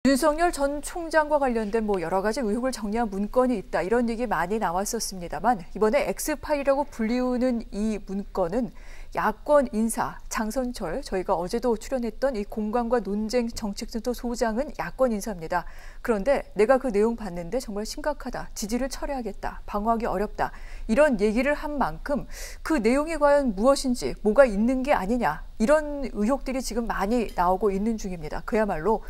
윤석열 전 총장과 관련된 여러 가지 의혹을 정리한 문건이 있다. 이런 얘기 많이 나왔었습니다만 이번에 엑스파일이라고 불리우는 이 문건은 야권 인사 장선철, 저희가 어제도 출연했던 이 공관과 논쟁 정책센터 소장은 야권 인사입니다. 그런데 내가 그 내용 봤는데 정말 심각하다. 지지를 철회하겠다. 방어하기 어렵다. 이런 얘기를 한 만큼 그 내용이 과연 무엇인지 뭐가 있는 게 아니냐. 이런 의혹들이 지금 많이 나오고 있는 중입니다. 그야말로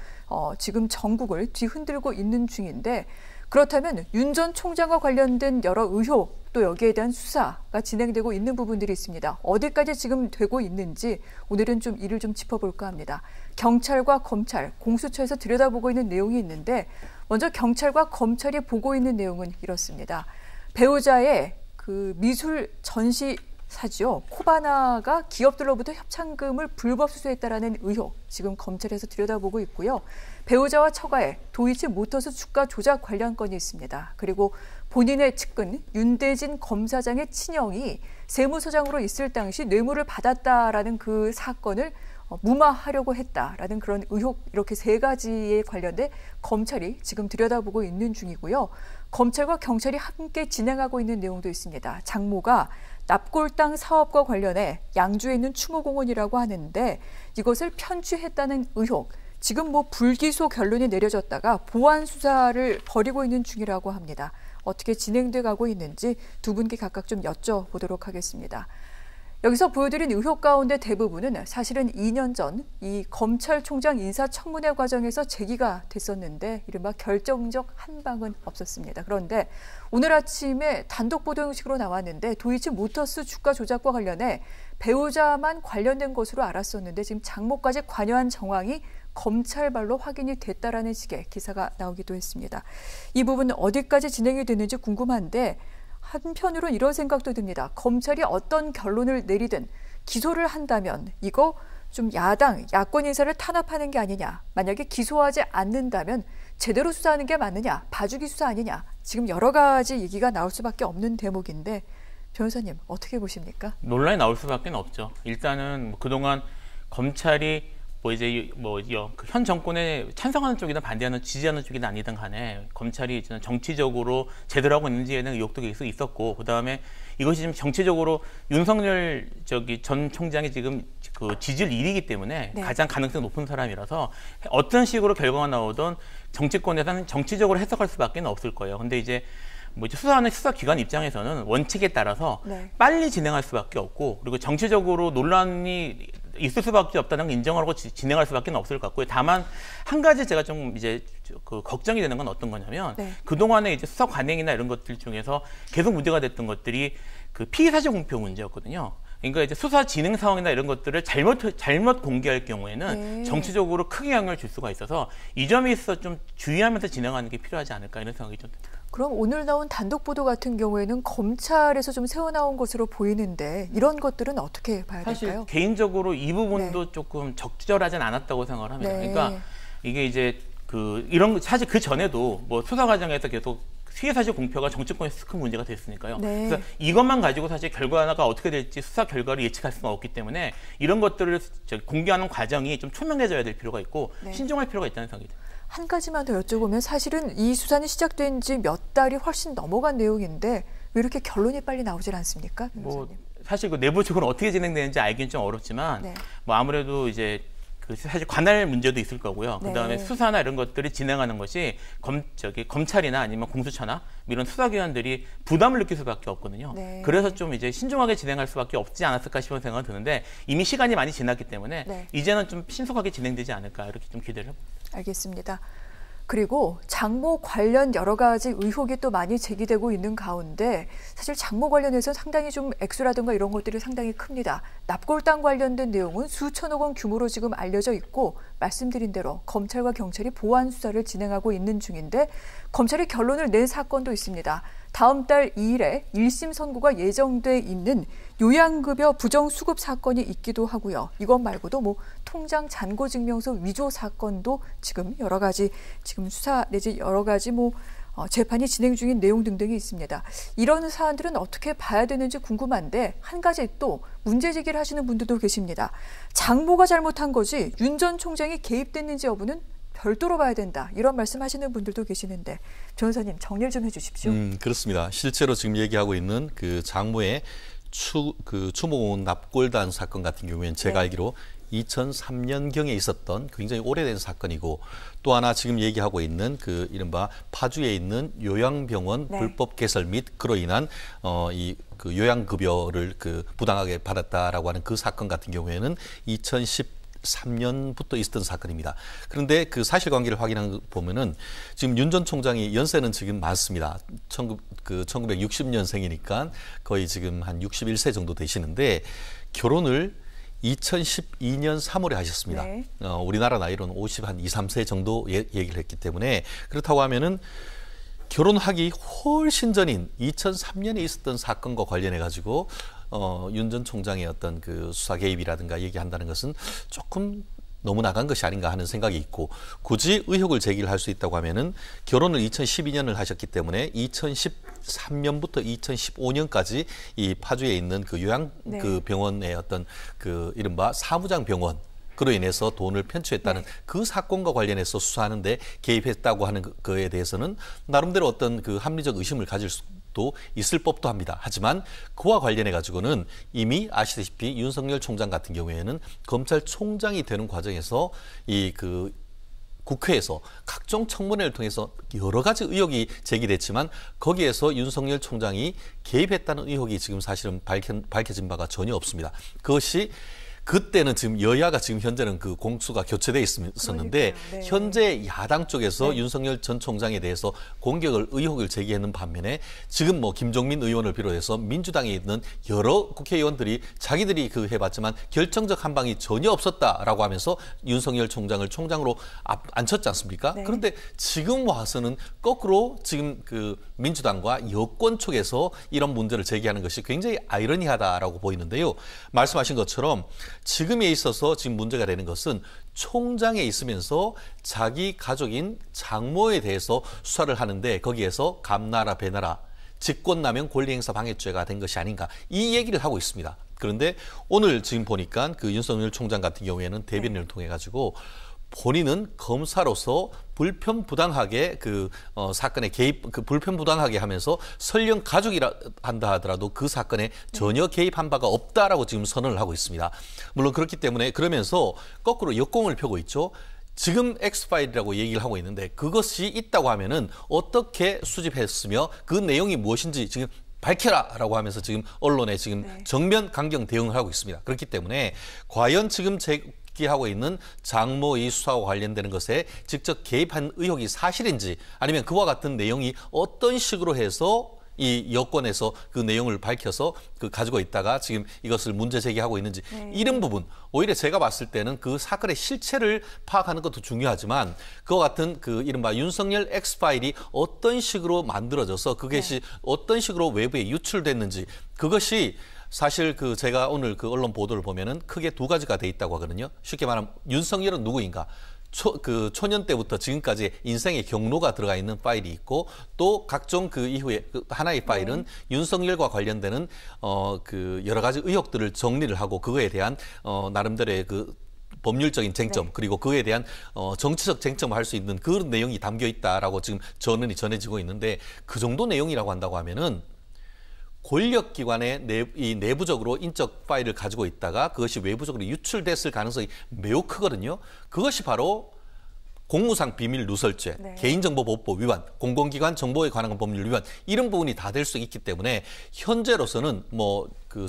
지금 전국을 뒤흔들고 있는 중인데 그렇다면 윤 전 총장과 관련된 여러 의혹 또 여기에 대한 수사가 진행되고 있는 부분들이 있습니다. 어디까지 지금 되고 있는지 오늘은 이를 짚어볼까 합니다. 경찰과 검찰, 공수처에서 들여다보고 있는 내용이 있는데 먼저 경찰과 검찰이 보고 있는 내용은 이렇습니다. 배우자의 그 미술 전시사지요. 코바나가 기업들로부터 협찬금을 불법 수수했다라는 의혹 지금 검찰에서 들여다보고 있고요. 배우자와 처가에 도이치모터스 주가 조작 관련 건이 있습니다. 그리고 본인의 측근 윤대진 검사장의 친형이 세무서장으로 있을 당시 뇌물을 받았다라는 그 사건을 무마하려고 했다라는 그런 의혹, 이렇게 세 가지에 관련돼 검찰이 지금 들여다보고 있는 중이고요. 검찰과 경찰이 함께 진행하고 있는 내용도 있습니다. 장모가 납골당 사업과 관련해 양주에 있는 추모공원이라고 하는데 이것을 편취했다는 의혹, 지금 불기소 결론이 내려졌다가 보완 수사를 벌이고 있는 중이라고 합니다. 어떻게 진행돼 가고 있는지 두 분께 각각 여쭤보도록 하겠습니다. 여기서 보여드린 의혹 가운데 대부분은 사실은 2년 전 이 검찰총장 인사청문회 과정에서 제기가 됐었는데 이른바 결정적 한 방은 없었습니다. 그런데 오늘 아침에 단독 보도 형식으로 나왔는데 도이치모터스 주가 조작과 관련해 배우자만 관련된 것으로 알았었는데 지금 장모까지 관여한 정황이 검찰발로 확인이 됐다라는 식의 기사가 나오기도 했습니다. 이 부분은 어디까지 진행이 되는지 궁금한데 한편으로는 이런 생각도 듭니다. 검찰이 어떤 결론을 내리든 기소를 한다면 이거 야권 인사를 탄압하는 게 아니냐. 만약에 기소하지 않는다면 제대로 수사하는 게 맞느냐. 봐주기 수사 아니냐. 지금 여러 가지 얘기가 나올 수밖에 없는 대목인데 변호사님 어떻게 보십니까? 논란이 나올 수밖에 없죠. 일단은 그동안 검찰이 현 정권에 찬성하는 쪽이든 반대하는 지지하는 쪽이든 아니든 간에 검찰이 정치적으로 제대로 하고 있는지에 대한 의혹도 계속 있었고, 그 다음에 이것이 지금 정치적으로 윤석열 전 총장이 지금 그 지지율 1위이기 때문에 네. 가장 가능성이 높은 사람이라서 어떤 식으로 결과가 나오든 정치권에서는 정치적으로 해석할 수밖에 없을 거예요. 근데 이제 수사하는 수사기관 입장에서는 원칙에 따라서 네. 빨리 진행할 수밖에 없고, 그리고 정치적으로 논란이 있을 수밖에 없다는 걸 인정하고 진행할 수밖에 없을 것 같고요. 다만 한 가지 제가 걱정이 되는 건 어떤 거냐면 네. 그동안에 수사 관행이나 이런 것들 중에서 계속 문제가 됐던 것들이 그 피의 사실 공표 문제였거든요. 그러니까 수사 진행 상황이나 이런 것들을 잘못 공개할 경우에는 정치적으로 크게 영향을 줄 수가 있어서 이 점에 있어서 주의하면서 진행하는 게 필요하지 않을까 이런 생각이 듭니다. 그럼 오늘 나온 단독 보도 같은 경우에는 검찰에서 새어나온 것으로 보이는데 이런 것들은 어떻게 봐야 사실 될까요? 개인적으로 이 부분도 네. 조금 적절하진 않았다고 생각을 합니다. 네. 그러니까 이게 사실 그 전에도 수사 과정에서 계속 피의 사실 공표가 정치권에서 큰 문제가 됐으니까요. 네. 그래서 이것만 가지고 사실 결과가 어떻게 될지 수사 결과를 예측할 수가 없기 때문에 이런 것들을 공개하는 과정이 좀 투명해져야 될 필요가 있고 네. 신중할 필요가 있다는 생각이 듭니다. 한 가지만 더 여쭤보면 사실은 이 수사는 시작된 지 몇 달이 훨씬 넘어간 내용인데 왜 이렇게 결론이 빨리 나오질 않습니까? 사실 내부적으로 어떻게 진행되는지 알기는 좀 어렵지만 네. 아무래도 사실 관할 문제도 있을 거고요. 네. 그다음에 수사나 이런 것들이 진행하는 것이 검찰이나 아니면 공수처나 이런 수사기관들이 부담을 느낄 수밖에 없거든요. 네. 그래서 신중하게 진행할 수밖에 없지 않았을까 싶은 생각은 드는데 이미 시간이 많이 지났기 때문에 네. 이제는 신속하게 진행되지 않을까 이렇게 기대를 해봅니다. 알겠습니다. 그리고 장모 관련 여러 가지 의혹이 또 많이 제기되고 있는 가운데 사실 장모 관련해서 상당히 액수라든가 이런 것들이 상당히 큽니다. 납골당 관련된 내용은 수천억 원 규모로 지금 알려져 있고 말씀드린 대로 검찰과 경찰이 보완 수사를 진행하고 있는 중인데 검찰이 결론을 낸 사건도 있습니다. 다음 달 2일에 1심 선고가 예정돼 있는 요양급여 부정수급 사건이 있기도 하고요. 이것 말고도 통장 잔고증명서 위조 사건도 지금 여러 가지 수사 내지 여러 가지 재판이 진행 중인 내용 등등이 있습니다. 이런 사안들은 어떻게 봐야 되는지 궁금한데 한 가지 또 문제 제기를 하시는 분들도 계십니다. 장모가 잘못한 거지 윤 전 총장이 개입됐는지 여부는 별도로 봐야 된다. 이런 말씀하시는 분들도 계시는데 변호사님 정리를 좀 해주십시오. 그렇습니다. 실제로 지금 얘기하고 있는 그 장모의 추모공 납골단 사건 같은 경우에는 제가 알기로 2003년경에 있었던 굉장히 오래된 사건이고 또 하나 지금 얘기하고 있는 그 이른바 파주에 있는 요양병원 불법 개설 및 그로 인한 그 요양급여를 그 부당하게 받았다라고 하는 그 사건 같은 경우에는 2013년부터 있었던 사건입니다. 그런데 그 사실관계를 확인한 거 보면은 지금 윤 전 총장이 연세는 지금 많습니다. 1960년생이니까 거의 지금 한 61세 정도 되시는데 결혼을 2012년 3월에 하셨습니다. 네. 우리나라 나이로는 50한 2, 3세 정도 얘기를 했기 때문에 그렇다고 하면은 결혼하기 훨씬 전인 2003년에 있었던 사건과 관련해 가지고 윤 전 총장의 어떤 그 수사 개입이라든가 얘기한다는 것은 조금 너무 나간 것이 아닌가 하는 생각이 있고 굳이 의혹을 제기를 할 수 있다고 하면은 결혼을 2012년을 하셨기 때문에 2013년부터 2015년까지 이 파주에 있는 그 요양 그 병원의 어떤 그 이른바 사무장 병원 그로 인해서 돈을 편취했다는 그 사건과 관련해서 수사하는데 개입했다고 하는 거에 대해서는 나름대로 어떤 그 합리적 의심을 가질 수도 있을 법도 합니다. 하지만 그와 관련해 가지고는 이미 아시다시피 윤석열 총장 같은 경우에는 검찰총장이 되는 과정에서 이 그 국회에서 각종 청문회를 통해서 여러 가지 의혹이 제기됐지만 거기에서 윤석열 총장이 개입했다는 의혹이 지금 사실은 밝혀진 바가 전혀 없습니다. 그것이 그때는 지금 여야가 지금 현재는 그 공수가 교체돼 있었는데 네. 현재 야당 쪽에서 윤석열 전 총장에 대해서 의혹을 제기하는 반면에 지금 뭐 김종민 의원을 비롯해서 민주당에 있는 여러 국회의원들이 자기들이 그 해봤지만 결정적 한방이 전혀 없었다라고 하면서 윤석열 총장을 총장으로 앉혔지 않습니까? 네. 그런데 지금 와서는 거꾸로 지금 그 민주당과 여권 쪽에서 이런 문제를 제기하는 것이 굉장히 아이러니하다라고 보이는데요. 말씀하신 것처럼 지금에 있어서 지금 문제가 되는 것은 총장에 있으면서 자기 가족인 장모에 대해서 수사를 하는데 거기에서 감나라 배나라 직권남용 권리행사 방해죄가 된 것이 아닌가 이 얘기를 하고 있습니다. 그런데 오늘 지금 보니까 그 윤석열 총장 같은 경우에는 대변인을 통해 가지고 본인은 검사로서 불편부당하게 사건에 개입, 불편부당하게 하면서 설령 가족이라 한다 하더라도 그 사건에 전혀 개입한 바가 없다라고 지금 선언을 하고 있습니다. 물론 그렇기 때문에 그러면서 거꾸로 역공을 펴고 있죠. 지금 X파일이라고 얘기를 하고 있는데 그것이 있다고 하면은 어떻게 수집했으며 그 내용이 무엇인지 지금 밝혀라라고 하면서 지금 언론에 지금 정면 강경 대응을 하고 있습니다. 그렇기 때문에 과연 지금 하고 있는 장모의 수사와 관련되는 것에 직접 개입한 의혹이 사실인지 아니면 그와 같은 내용이 어떤 식으로 해서 이 여권에서 그 내용을 밝혀서 가지고 있다가 지금 이것을 문제 제기하고 있는지 이런 부분 오히려 제가 봤을 때는 그 사건의 실체를 파악하는 것도 중요하지만 그와 같은 그 이른바 윤석열 X파일이 어떤 식으로 만들어져서 그것이 어떤 식으로 외부에 유출됐는지 그것이 사실 제가 오늘 그 언론 보도를 보면은 크게 두 가지가 돼 있다고 하거든요. 쉽게 말하면 윤석열은 누구인가? 초년 때부터 지금까지 인생의 경로가 들어가 있는 파일이 있고 또 각종 그 이후에 하나의 파일은 윤석열과 관련되는 여러 가지 의혹들을 정리를 하고 그거에 대한 나름대로의 그 법률적인 쟁점 그리고 그에 대한 정치적 쟁점을 할 수 있는 그런 내용이 담겨 있다라고 지금 전언이 전해지고 있는데 그 정도 내용이라고 한다고 하면은 권력기관의 내부적으로 인적 파일을 가지고 있다가 그것이 외부적으로 유출됐을 가능성이 매우 크거든요. 그것이 바로 공무상 비밀 누설죄, 개인정보보호법 위반, 공공기관 정보에 관한 법률 위반 이런 부분이 다 될 수 있기 때문에 현재로서는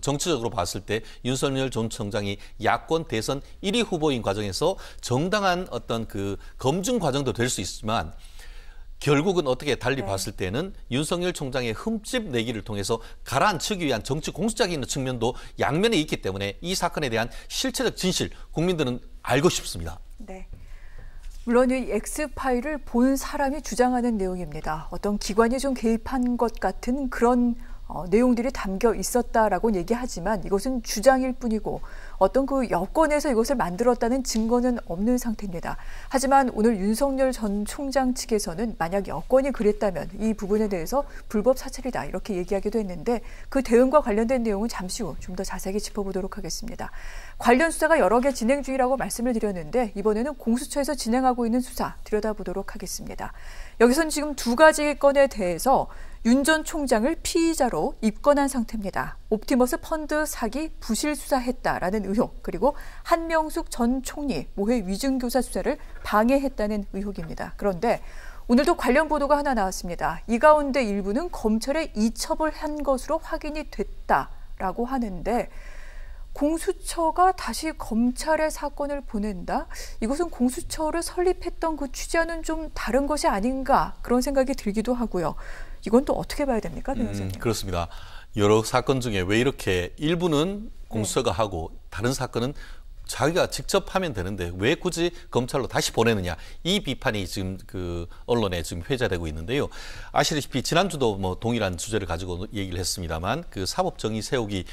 정치적으로 봤을 때 윤석열 전 총장이 야권 대선 1위 후보인 과정에서 정당한 어떤 검증 과정도 될 수 있지만 결국은 어떻게 달리 봤을 때는 윤석열 총장의 흠집 내기를 통해서 가라앉히기 위한 정치 공수적인 측면도 양면에 있기 때문에 이 사건에 대한 실체적 진실 국민들은 알고 싶습니다. 네. 물론 이 X파일을 본 사람이 주장하는 내용입니다. 어떤 기관이 좀 개입한 것 같은 그런 내용들이 담겨 있었다라고 얘기하지만 이것은 주장일 뿐이고 어떤 그 여권에서 이것을 만들었다는 증거는 없는 상태입니다. 하지만 오늘 윤석열 전 총장 측에서는 만약 여권이 그랬다면 이 부분에 대해서 불법 사찰이다 이렇게 얘기하기도 했는데 그 대응과 관련된 내용은 잠시 후 좀 더 자세히 짚어보도록 하겠습니다. 관련 수사가 여러 개 진행 중이라고 말씀을 드렸는데 이번에는 공수처에서 진행하고 있는 수사 들여다보도록 하겠습니다. 여기서는 지금 두 가지 건에 대해서 윤 전 총장을 피의자로 입건한 상태입니다. 옵티머스 펀드 사기 부실 수사했다라는 의혹, 그리고 한명숙 전 총리 모해 위증교사 수사를 방해했다는 의혹입니다. 그런데 오늘도 관련 보도가 하나 나왔습니다. 이 가운데 일부는 검찰에 이첩을 것으로 확인이 됐다라고 하는데 공수처가 다시 검찰에 사건을 보낸다? 이것은 공수처를 설립했던 그 취지와는 좀 다른 것이 아닌가 그런 생각이 들기도 하고요. 이건 또 어떻게 봐야 됩니까, 변호사님? 그렇습니다. 여러 사건 중에 왜 이렇게 일부는 공수처가 하고 다른 사건은 자기가 직접 하면 되는데 왜 굳이 검찰로 다시 보내느냐, 이 비판이 지금 그 언론에 지금 회자되고 있는데요. 아시다시피 지난주도 뭐 동일한 주제를 가지고 얘기를 했습니다만 그 사법정의 세우기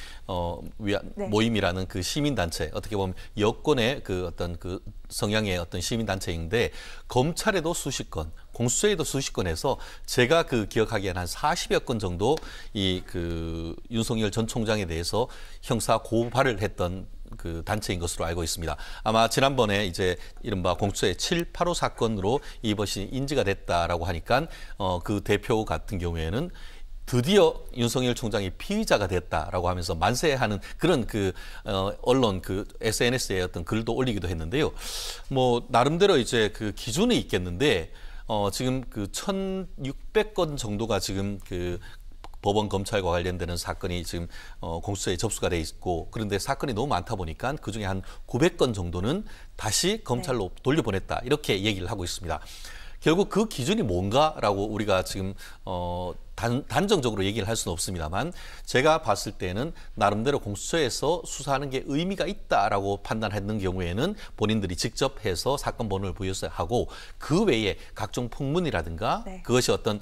모임이라는 그 시민단체, 어떻게 보면 여권의 그 어떤 그 성향의 어떤 시민단체인데 검찰에도 수십 건, 공수처에도 수십 건에서 제가 그 기억하기에는 한 40여 건 정도 이 그 윤석열 전 총장에 대해서 형사 고발을 했던 그 단체인 것으로 알고 있습니다. 아마 지난번에 이제 이른바 공수처의 7.85 사건으로 이것이 인지가 됐다라고 하니까 그 대표 같은 경우에는 드디어 윤석열 총장이 피의자가 됐다라고 하면서 만세하는 그런 그 언론 그 SNS에 어떤 글도 올리기도 했는데요. 뭐 나름대로 이제 그 기준이 있겠는데 지금 그 1,600건 정도가 지금 그 법원 검찰과 관련되는 사건이 지금 공수처에 접수가 돼 있고, 그런데 사건이 너무 많다 보니까 그중에 한 900건 정도는 다시 검찰로 돌려보냈다 이렇게 얘기를 하고 있습니다. 결국 그 기준이 뭔가라고 우리가 지금 단정적으로 얘기를 할 수는 없습니다만 제가 봤을 때는 나름대로 공수처에서 수사하는 게 의미가 있다라고 판단했는 경우에는 본인들이 직접 해서 사건 번호를 부여하고 그 외에 각종 풍문이라든가 그것이 어떤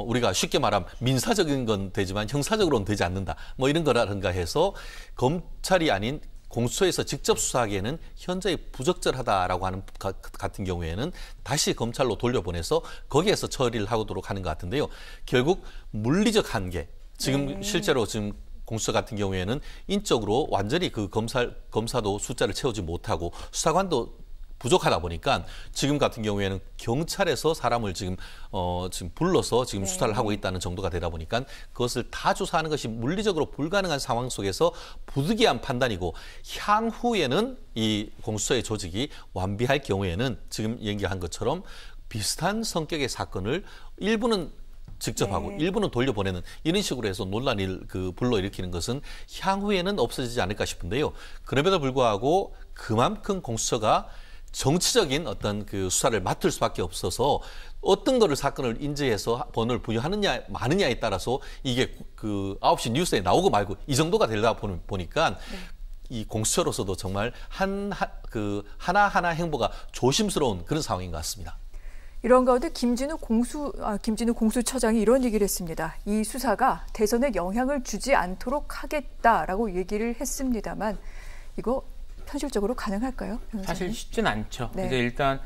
우리가 쉽게 말하면 민사적인 건 되지만 형사적으로는 되지 않는다 뭐 이런 거라든가 해서 검찰이 아닌 공수처에서 직접 수사하기에는 현저히 부적절하다라고 하는 같은 경우에는 다시 검찰로 돌려보내서 거기에서 처리를 하도록 하는 것 같은데요. 결국 물리적 한계, 지금 실제로 지금 공수처 같은 경우에는 인적으로 완전히 그 검사도 숫자를 채우지 못하고 수사관도 부족하다 보니까 지금 같은 경우에는 경찰에서 사람을 지금 불러서 지금 수사를 하고 있다는 정도가 되다 보니까 그것을 다 조사하는 것이 물리적으로 불가능한 상황 속에서 부득이한 판단이고, 향후에는 이 공수처의 조직이 완비할 경우에는 지금 얘기한 것처럼 비슷한 성격의 사건을 일부는 직접 하고 일부는 돌려보내는 이런 식으로 해서 논란을 불러일으키는 것은 향후에는 없어지지 않을까 싶은데요. 그럼에도 불구하고 그만큼 공수처가 정치적인 어떤 그 수사를 맡을 수밖에 없어서 어떤 거를 사건을 인지해서 번호를 부여하느냐 마느냐에 따라서 이게 그 9시 뉴스에 나오고 말고 이 정도가 되다 보니까 이 공수처로서도 정말 하나하나 행보가 조심스러운 그런 상황인 것 같습니다. 이런 가운데 김진우 공수처장이 이런 얘기를 했습니다. 이 수사가 대선에 영향을 주지 않도록 하겠다라고 얘기를 했습니다만 이거 현실적으로 가능할까요, 변호사님? 사실 쉽진 않죠. 이제 일단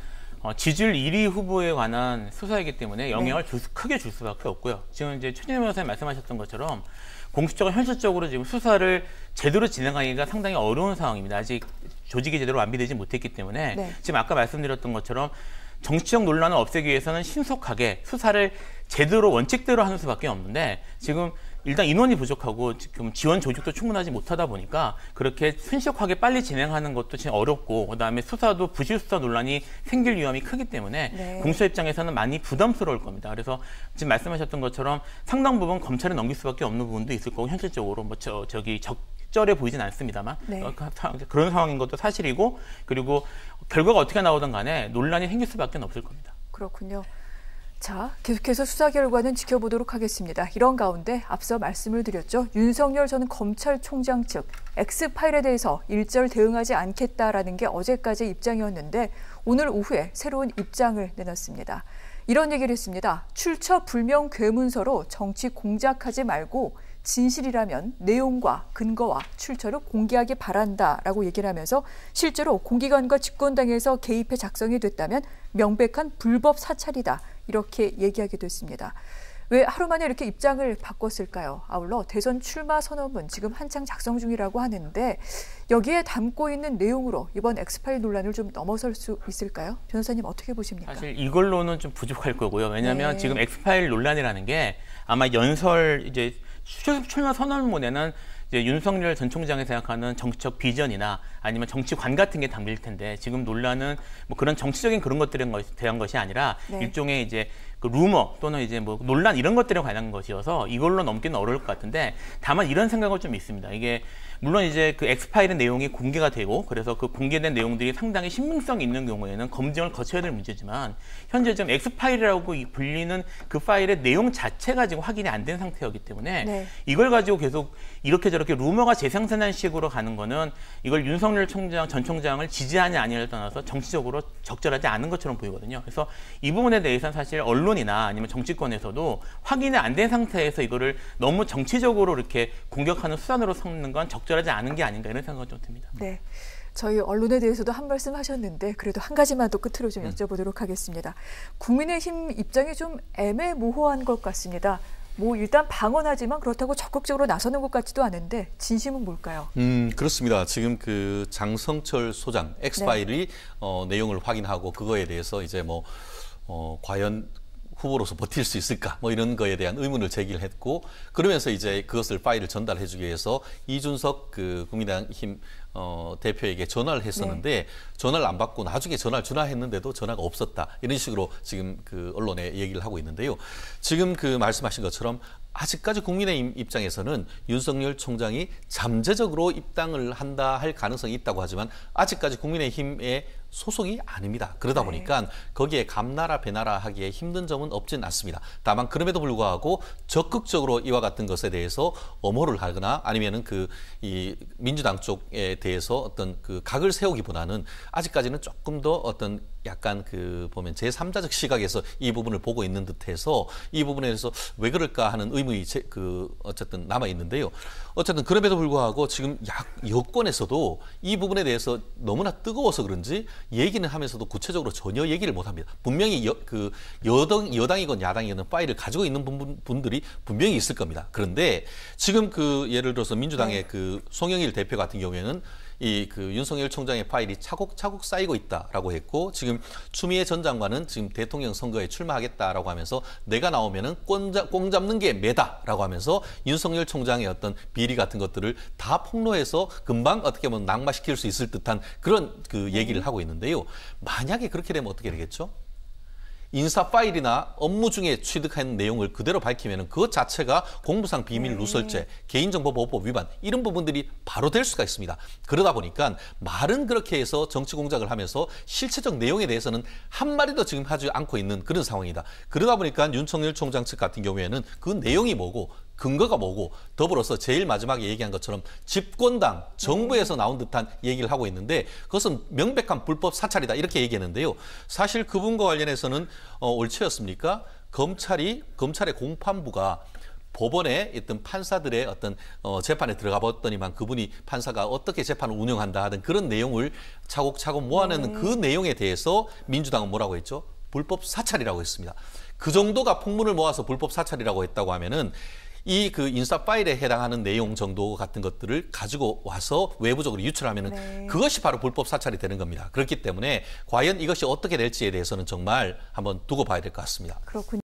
지지율 1위 후보에 관한 수사이기 때문에 영향을 크게 줄 수밖에 없고요. 지금 이제 최진우 변호사님 말씀하셨던 것처럼 공수처가 현실적으로 지금 수사를 제대로 진행하기가 상당히 어려운 상황입니다. 아직 조직이 제대로 완비되지 못했기 때문에 지금 아까 말씀드렸던 것처럼 정치적 논란을 없애기 위해서는 신속하게 수사를 제대로 원칙대로 하는 수밖에 없는데 지금 일단 인원이 부족하고 지금 지원 조직도 충분하지 못하다 보니까 그렇게 신속하게 빨리 진행하는 것도 지금 어렵고, 그다음에 수사도 부실 수사 논란이 생길 위험이 크기 때문에 공수처 입장에서는 많이 부담스러울 겁니다. 그래서 지금 말씀하셨던 것처럼 상당 부분 검찰에 넘길 수밖에 없는 부분도 있을 거고, 현실적으로 뭐 적절해 보이진 않습니다만 그런 상황인 것도 사실이고, 그리고 결과가 어떻게 나오든 간에 논란이 생길 수밖에 없을 겁니다. 그렇군요. 자, 계속해서 수사 결과는 지켜보도록 하겠습니다. 이런 가운데 앞서 말씀을 드렸죠. 윤석열 전 검찰총장 측 X파일에 대해서 일절 대응하지 않겠다라는 게 어제까지 입장이었는데 오늘 오후에 새로운 입장을 내놨습니다. 이런 얘기를 했습니다. 출처 불명 괴문서로 정치 공작하지 말고 진실이라면 내용과 근거와 출처를 공개하기 바란다라고 얘기를 하면서 실제로 공기관과 집권당에서 개입해 작성이 됐다면 명백한 불법 사찰이다 이렇게 얘기하기도 했습니다. 왜 하루 만에 이렇게 입장을 바꿨을까요? 아울러 대선 출마 선언문 지금 한창 작성 중이라고 하는데 여기에 담고 있는 내용으로 이번 엑스파일 논란을 좀 넘어설 수 있을까요? 변호사님 어떻게 보십니까? 사실 이걸로는 좀 부족할 거고요. 왜냐하면 지금 엑스파일 논란이라는 게 아마 연설 이제 출마 선언문에는 이제 윤석열 전 총장이 생각하는 정치적 비전이나 아니면 정치관 같은 게 담길 텐데 지금 논란은 뭐 그런 정치적인 그런 것들에 대한 것이 아니라 일종의 이제 그 루머 또는 이제 뭐 논란 이런 것들에 관한 것이어서 이걸로 넘기는 어려울 것 같은데 다만 이런 생각은 좀 있습니다. 이게 물론 이제 그 엑스파일의 내용이 공개가 되고 그래서 그 공개된 내용들이 상당히 신빙성이 있는 경우에는 검증을 거쳐야 될 문제지만 현재 지금 엑스파일이라고 불리는 그 파일의 내용 자체가 지금 확인이 안 된 상태이기 때문에 이걸 가지고 계속 이렇게 저렇게 루머가 재생산한 식으로 가는 거는 이걸 윤석열 전 총장을 지지하냐 아니냐를 떠나서 정치적으로 적절하지 않은 것처럼 보이거든요. 그래서 이 부분에 대해서는 사실 언론이나 아니면 정치권에서도 확인이 안 된 상태에서 이거를 너무 정치적으로 이렇게 공격하는 수단으로 삼는 건 적절하지 않은 게 아닌가 이런 생각은 좀 듭니다. 네, 저희 언론에 대해서도 한 말씀 하셨는데 그래도 한 가지만 더 끝으로 좀 여쭤보도록 하겠습니다. 국민의힘 입장이 좀 애매모호한 것 같습니다. 뭐 일단 방언하지만 그렇다고 적극적으로 나서는 것 같지도 않은데 진심은 뭘까요? 그렇습니다. 지금 그 장성철 소장 엑스파일이 내용을 확인하고 그거에 대해서 이제 뭐 과연 후보로서 버틸 수 있을까 뭐 이런 거에 대한 의문을 제기를 했고 그러면서 이제 그것을 파일을 전달해주기 위해서 이준석 그 국민의힘 대표에게 전화를 했었는데 전화를 안 받고 나중에 전화를 주나 했는데도 전화가 없었다 이런 식으로 지금 그 언론에 얘기를 하고 있는데요. 지금 그 말씀하신 것처럼 아직까지 국민의힘 입장에서는 윤석열 총장이 잠재적으로 입당을 한다 할 가능성이 있다고 하지만 아직까지 국민의힘의 소속이 아닙니다. 그러다 보니까 거기에 감나라 배나라 하기에 힘든 점은 없진 않습니다. 다만 그럼에도 불구하고 적극적으로 이와 같은 것에 대해서 엄호를 하거나 아니면은 이 민주당 쪽에 대해서 어떤 그 각을 세우기보다는 아직까지는 조금 더 어떤 약간 그 보면 제3자적 시각에서 이 부분을 보고 있는 듯해서 이 부분에 대해서 왜 그럴까 하는 의문이 어쨌든 남아 있는데요. 어쨌든 그럼에도 불구하고 지금 여권에서도 이 부분에 대해서 너무나 뜨거워서 그런지 얘기는 하면서도 구체적으로 전혀 얘기를 못 합니다. 분명히 여당이건 야당이건 파일을 가지고 있는 분들이 분명히 있을 겁니다. 그런데 지금 그 예를 들어서 민주당의 그 송영일 대표 같은 경우에는 그 윤석열 총장의 파일이 차곡차곡 쌓이고 있다라고 했고 지금 추미애 전 장관은 지금 대통령 선거에 출마하겠다라고 하면서 내가 나오면은 꽁 잡는 게 매다라고 하면서 윤석열 총장의 어떤 비리 같은 것들을 다 폭로해서 금방 어떻게 보면 낙마시킬 수 있을 듯한 그런 그 얘기를 하고 있는데요. 만약에 그렇게 되면 어떻게 되겠죠? 인사 파일이나 업무 중에 취득한 내용을 그대로 밝히면 그것 자체가 공무상 비밀 누설죄, 개인정보보호법 위반 이런 부분들이 바로 될 수가 있습니다. 그러다 보니까 말은 그렇게 해서 정치 공작을 하면서 실체적 내용에 대해서는 한마디도 지금 하지 않고 있는 그런 상황이다. 그러다 보니까 윤석열 총장 측 같은 경우에는 그 내용이 뭐고 근거가 뭐고 더불어서 제일 마지막에 얘기한 것처럼 집권당 정부에서 나온 듯한 얘기를 하고 있는데 그것은 명백한 불법 사찰이다 이렇게 얘기했는데요. 사실 그분과 관련해서는 올 초였습니까? 검찰의 공판부가 법원에 있던 판사들의 어떤 재판에 들어가 봤더니만 그분이 판사가 어떻게 재판을 운영한다 하는 그런 내용을 차곡차곡 모아내는 그 내용에 대해서 민주당은 뭐라고 했죠? 불법 사찰이라고 했습니다. 그 정도가 풍문을 모아서 불법 사찰이라고 했다고 하면은 그 인사 파일에 해당하는 내용 정도 같은 것들을 가지고 와서 외부적으로 유출하면은 그것이 바로 불법 사찰이 되는 겁니다. 그렇기 때문에 과연 이것이 어떻게 될지에 대해서는 정말 한번 두고 봐야 될 것 같습니다. 그렇군요.